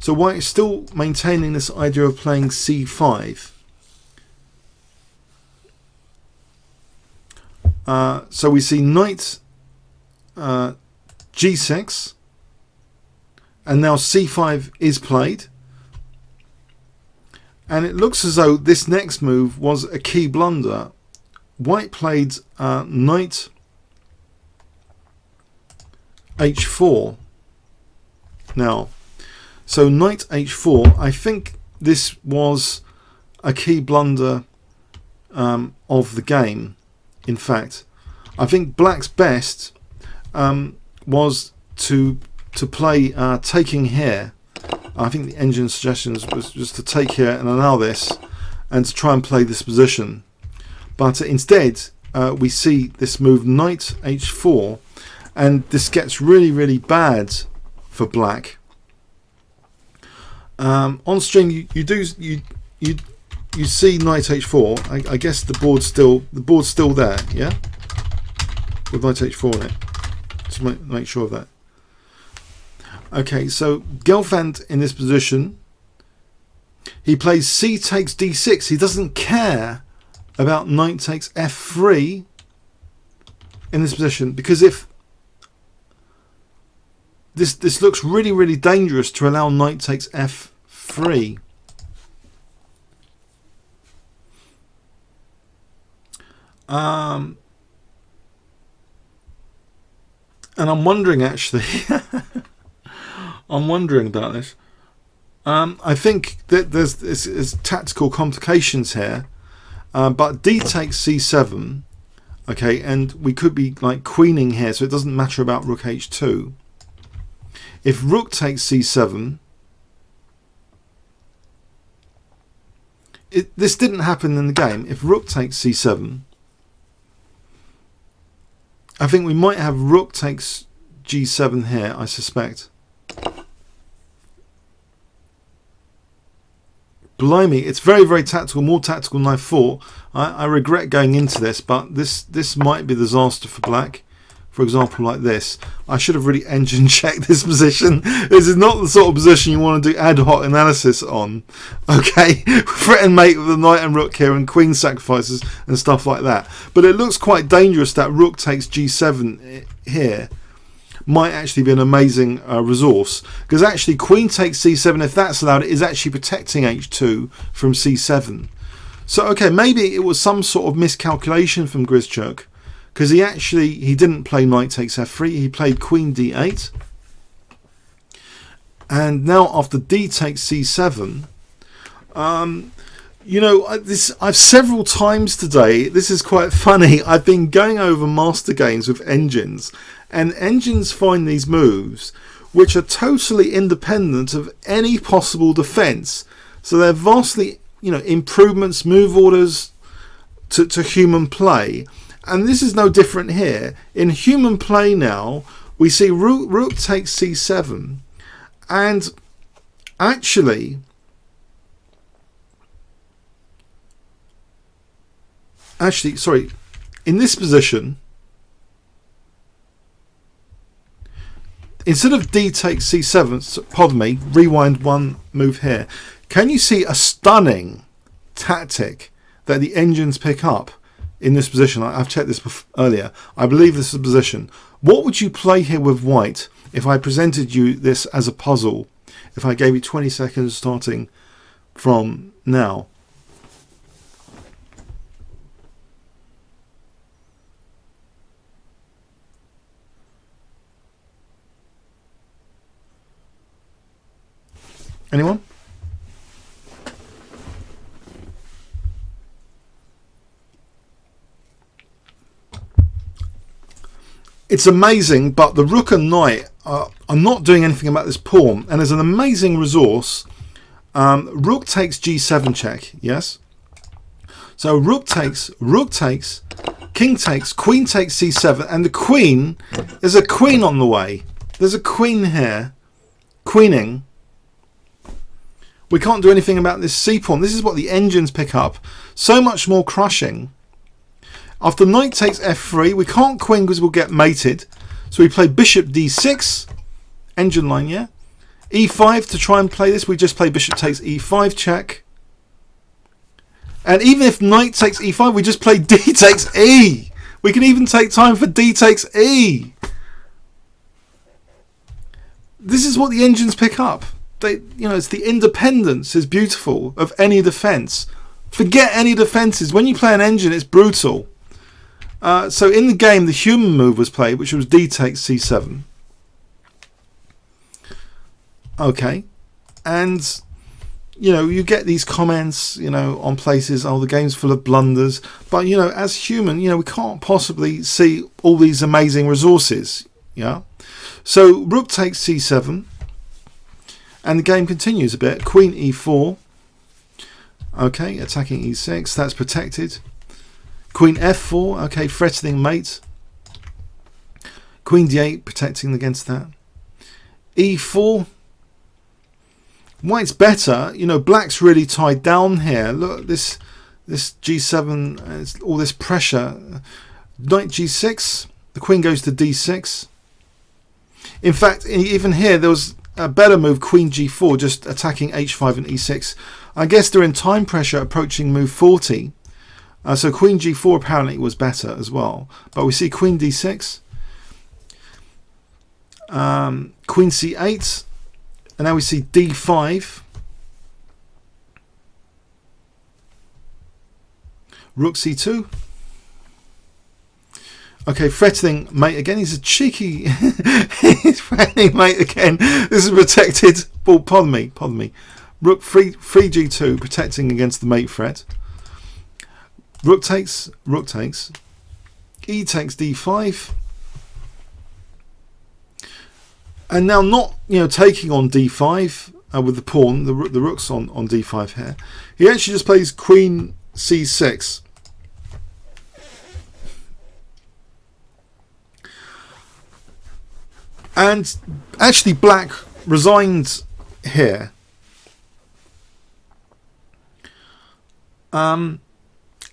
So white is still maintaining this idea of playing c5. So we see knight g6, and now c5 is played, and it looks as though this next move was a key blunder. White played knight h4 now. So knight h4, I think this was a key blunder of the game. In fact, I think black's best was to play taking here. I think the engine suggestions was just to take here and allow this, and to try and play this position. But instead, we see this move knight h4, and this gets really bad for black. On stream, you see knight h4. I guess the board's still there, yeah, with knight h4 in it. Just make sure of that. Okay, so Gelfand in this position, he plays c takes d6. He doesn't care about knight takes f3 in this position, because if this looks really dangerous to allow knight takes f3. And I'm wondering, actually, I'm wondering about this. I think that there's tactical complications here, but d takes c7, okay, and we could be like queening here, so it doesn't matter about rook h2. If rook takes c7, this didn't happen in the game. If rook takes c7, I think we might have rook takes g7 here, I suspect. Blimey, it's very tactical, more tactical than I thought. I regret going into this, but this might be a disaster for black. For example, like this. I should have really engine checked this position. This is not the sort of position you want to do ad hoc analysis on. Okay, threaten mate with the knight and rook here, and queen sacrifices and stuff like that. But it looks quite dangerous that rook takes g7 here. Might actually be an amazing resource, because actually queen takes c7, if that's allowed, it is actually protecting h2 from c7. So okay, maybe it was some sort of miscalculation from Grischuk, because he didn't play knight takes f3, he played queen d8, and now after d takes c7, you know, I've several times today, this is quite funny, I've been going over master games with engines, and engines find these moves which are totally independent of any possible defense. So they're vastly, you know, improvements, move orders to human play. And this is no different here. In human play now, we see rook takes c7, and actually sorry, in this position, instead of d takes c7, pardon me, rewind one move here, can you see a stunning tactic that the engines pick up in this position? I've checked this earlier. I believe this is the position. What would you play here with white if I presented you this as a puzzle? If I gave you 20 seconds starting from now. Anyone? It's amazing, but the rook and knight are not doing anything about this pawn, and there's an amazing resource. Rook takes g7 check, yes? So rook takes, king takes, queen takes c7, and the queen, there's a queen on the way. There's a queen here, queening. We can't do anything about this c-pawn. This is what the engines pick up. So much more crushing. After knight takes f3, we can't queen because we'll get mated. So we play bishop d6, engine line, yeah? e5 to try and play this. We just play bishop takes e5 check. And even if knight takes e5, we just play d takes e. We can even take time for d takes e. This is what the engines pick up. It's the independence is beautiful of any defense. Forget any defenses. When you play an engine, it's brutal. So in the game, the human move was played, which was d takes c7. Okay, and you get these comments, on places, oh, the game's full of blunders. But as human, we can't possibly see all these amazing resources. Yeah. So rook takes c7. And the game continues a bit. Queen e4. Okay, attacking e6. That's protected. Queen f4. Okay, threatening mate. Queen d8, protecting against that. e4. White's better. Black's really tied down here. Look, this g7, all this pressure. Knight g6. The queen goes to d6. In fact, even here, there was a better move, queen g4, just attacking h5 and e6. I guess they're in time pressure approaching move 40. So queen g4 apparently was better as well. But we see queen d6, queen c8, and now we see d5. Rook c2. Okay, threatening mate again. He's a cheeky. He's threatening mate again. This is protected. Oh, pardon me. Rook 3 g2, protecting against the mate threat. Rook takes. E takes d5. And now not taking on d5 with the pawn. The rook's on d5 here. He actually just plays queen c6. And actually black resigned here. And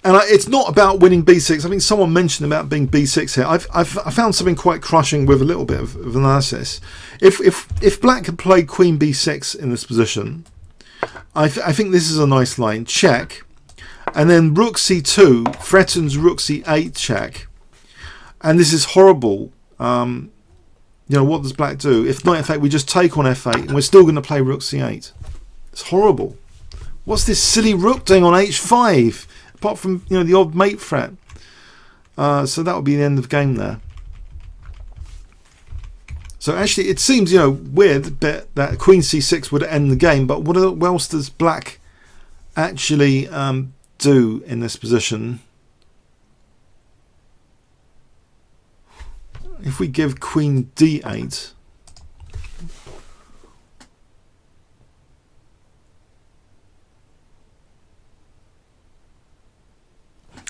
it's not about winning b6. I think someone mentioned about being b6 here. I found something quite crushing with a little bit of analysis. If black had played queen b6 in this position, I think this is a nice line. Check. And then rook c2 threatens rook c8 check. And this is horrible. What does black do? If knight f8, we just take on f8, and we're still going to play rook c8. It's horrible. What's this silly rook doing on h5? Apart from the odd mate threat. So that would be the end of the game there. So actually, it seems weird that queen c6 would end the game. But what else does black actually do in this position? If we give queen d8,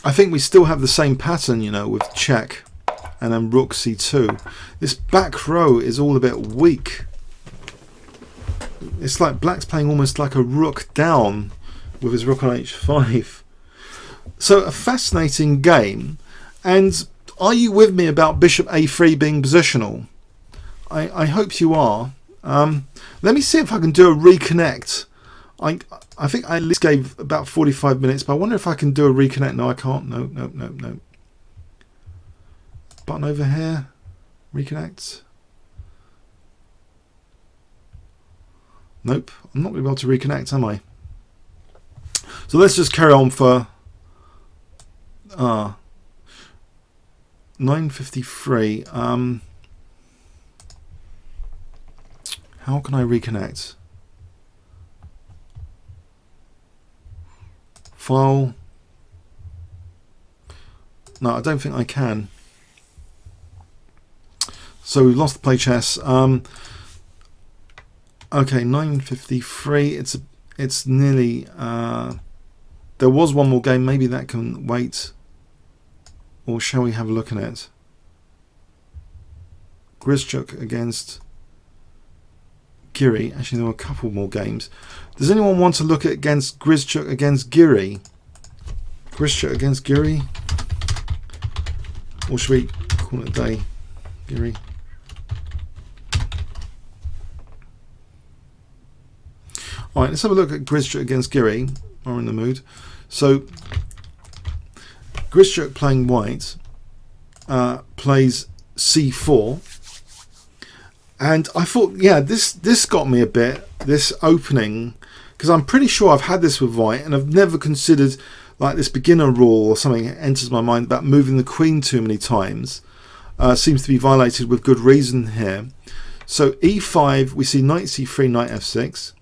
I think we still have the same pattern, with check and then rook c2. This back row is all a bit weak. It's like black's playing almost like a rook down with his rook on h5. So a fascinating game. And are you with me about bishop a3 being positional? I hope you are. Let me see if I can do a reconnect. I think I at least gave about 45 minutes, but I wonder if I can do a reconnect. No, I can't. No. Button over here. Reconnect. Nope. I'm not going to be able to reconnect, am I? So let's just carry on for 9:53. How can I reconnect? File. No, I don't think I can. So we've lost the play chess. Okay, 9:53. It's nearly. There was one more game. Maybe that can wait. Or shall we have a look at it? Grischuk against Giri. Actually, there were a couple more games. Does anyone want to look at against Grischuk against Giri? Grischuk against Giri? Or should we call it a day? Giri. All right, let's have a look at Grizzchuk against Giri. We're in the mood. So Grizzchuk playing white plays c4, and I thought, yeah, this got me a bit, this opening, because I'm pretty sure I've had this with white, and I've never considered like this beginner rule or something enters my mind about moving the queen too many times. Seems to be violated with good reason here. So e5, we see knight c3, knight f6,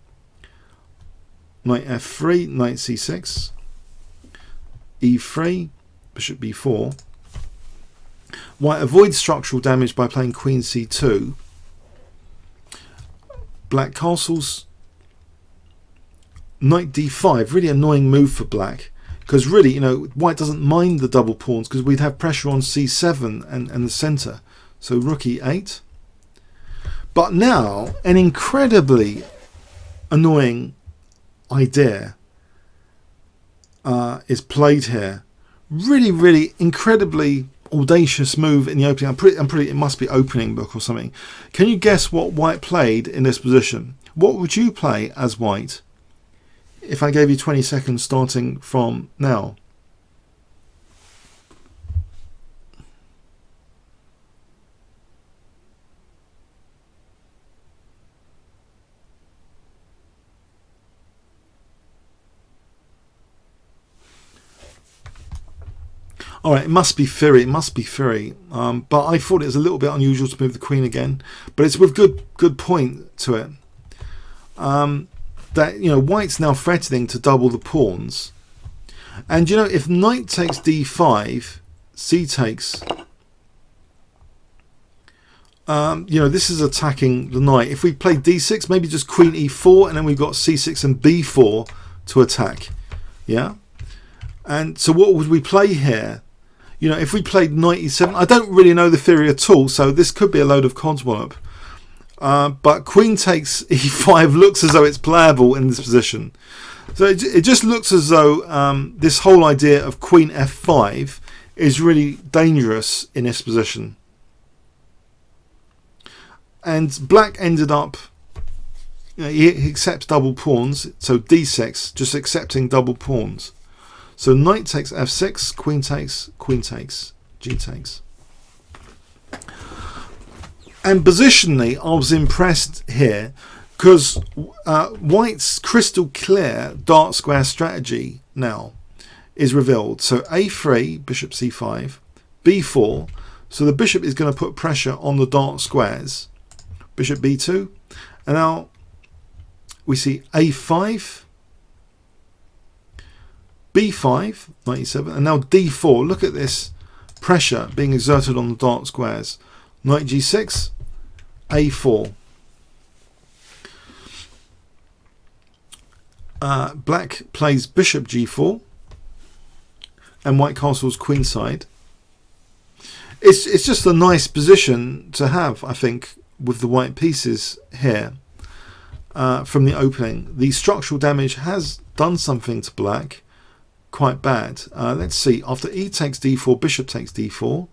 knight f3, knight c6, e3, bishop b4. White avoids structural damage by playing queen c2. Black castles, knight d5, really annoying move for black, because really, you know, white doesn't mind the double pawns because we'd have pressure on c7 and the centre. So rook e8. But now an incredibly annoying idea is played here. Really, really incredibly audacious move in the opening. I'm pretty. It must be opening book or something. Can you guess what white played in this position? What would you play as white if I gave you 20 seconds starting from now? All right, it must be Fury. It must be Fury. But I thought it was a little bit unusual to move the queen again. But it's with good point to it. That, you know, white's now threatening to double the pawns, and you know, if knight takes d5, c takes. You know, this is attacking the knight. If we play d6, maybe just queen e4, and then we've got c6 and b4 to attack. Yeah. And so what would we play here? You know, if we played knight e7, I don't really know the theory at all, so this could be a load of codswallop. But queen takes e5 looks as though it's playable in this position. So it just looks as though this whole idea of queen f5 is really dangerous in this position. And black ended up, you know, he accepts double pawns, so d6, just accepting double pawns. So knight takes f6, queen takes, g takes. And positionally, I was impressed here because white's crystal clear dark square strategy now is revealed. So a3, bishop c5, b4. So the bishop is going to put pressure on the dark squares. Bishop b2. And now we see a5, b5, knight e7, and now d4. Look at this pressure being exerted on the dark squares. Knight g6, a4. Black plays bishop g4, and white castles queenside. It's just a nice position to have, I think, with the white pieces here from the opening. The structural damage has done something to black, quite bad. Let's see. After e takes d4, bishop takes d4.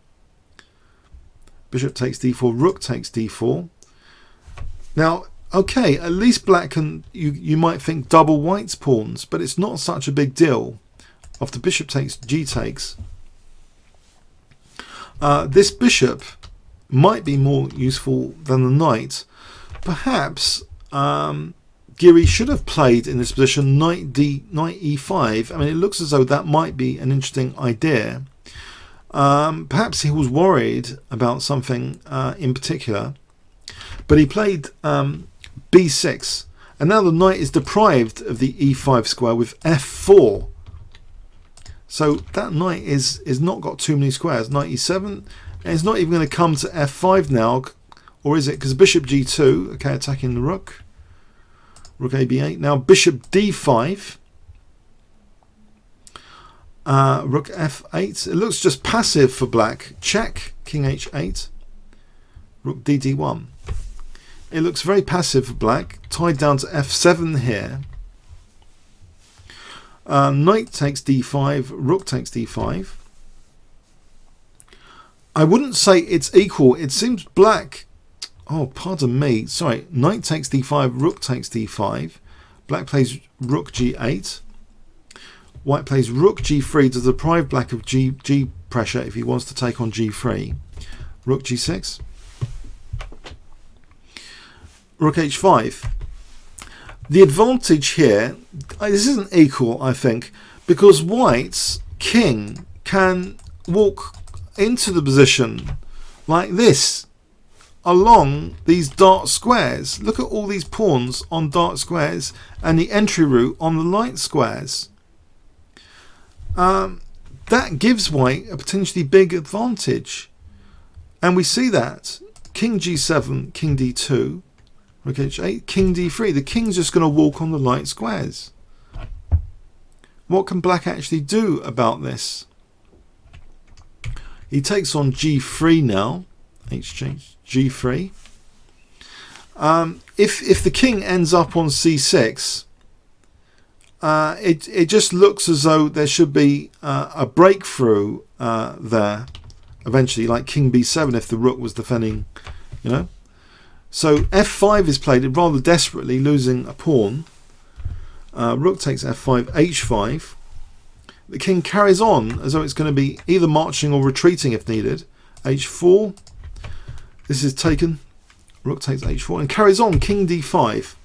Bishop takes d4, rook takes d4. Now, okay, at least black can, you might think, double white's pawns, but it's not such a big deal. After bishop takes, g takes. This bishop might be more useful than the knight. Perhaps Giri should have played in this position knight e5. I mean, it looks as though that might be an interesting idea. Perhaps he was worried about something in particular, but he played b6, and now the knight is deprived of the e5 square with f4. So that knight is not got too many squares. Knight e7, and it's not even going to come to f5 now, or is it? Because bishop g2, okay, attacking the rook. Rook a b8. Now bishop d5. Rook f8. It looks just passive for black. Check, king h8. Rook dd1. It looks very passive for black. Tied down to f7 here. Knight takes d5. Rook takes d5. I wouldn't say it's equal. It seems black... Oh, pardon me. Sorry. Knight takes d5. Rook takes d5. Black plays rook g8. White plays rook g3 to deprive black of g pressure if he wants to take on g3. Rook g6. Rook h5. The advantage here, this isn't equal, I think, because white's king can walk into the position like this along these dark squares. Look at all these pawns on dark squares and the entry route on the light squares. That gives white a potentially big advantage, and we see that king g7, king d2, rook h8, king d3. The king's just going to walk on the light squares. What can black actually do about this? He takes on g3 now. Exchange g3. If the king ends up on c6, it just looks as though there should be a breakthrough there eventually, like king b7 if the rook was defending, you know. So f5 is played rather desperately, losing a pawn. Rook takes f5, h5. The king carries on as though it's going to be either marching or retreating if needed. h4. This is taken. Rook takes h4 and carries on, king d5.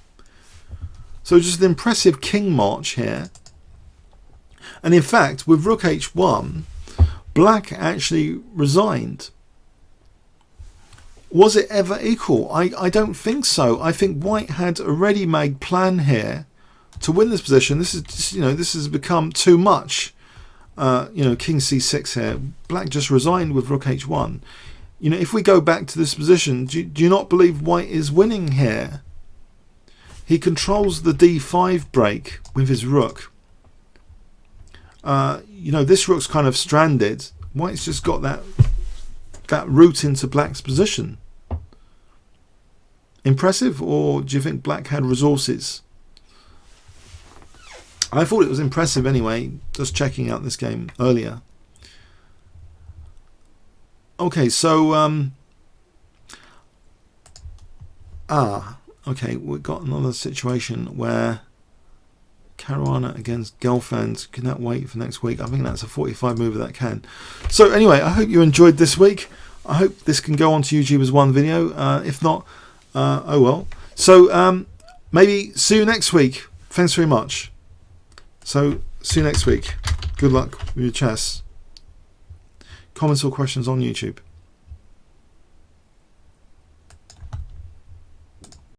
So just an impressive king march here. And in fact, with rook h1, black actually resigned. Was it ever equal? I don't think so. I think white had a ready-made plan here to win this position. This is, you know, this has become too much. You know, king c6 here. Black just resigned with rook h1. You know, if we go back to this position, do you not believe white is winning here? He controls the d5 break with his rook. You know, this rook's kind of stranded. White's just got that route into black's position. Impressive, or do you think black had resources? I thought it was impressive anyway, just checking out this game earlier. Okay, so okay, we've got another situation where Caruana against Gelfand. Can that wait for next week? I think that's a 45 mover that can. So anyway, I hope you enjoyed this week. I hope this can go onto YouTube as one video. If not, oh well. So maybe see you next week. Thanks very much. So see you next week. Good luck with your chess. Comments or questions on YouTube.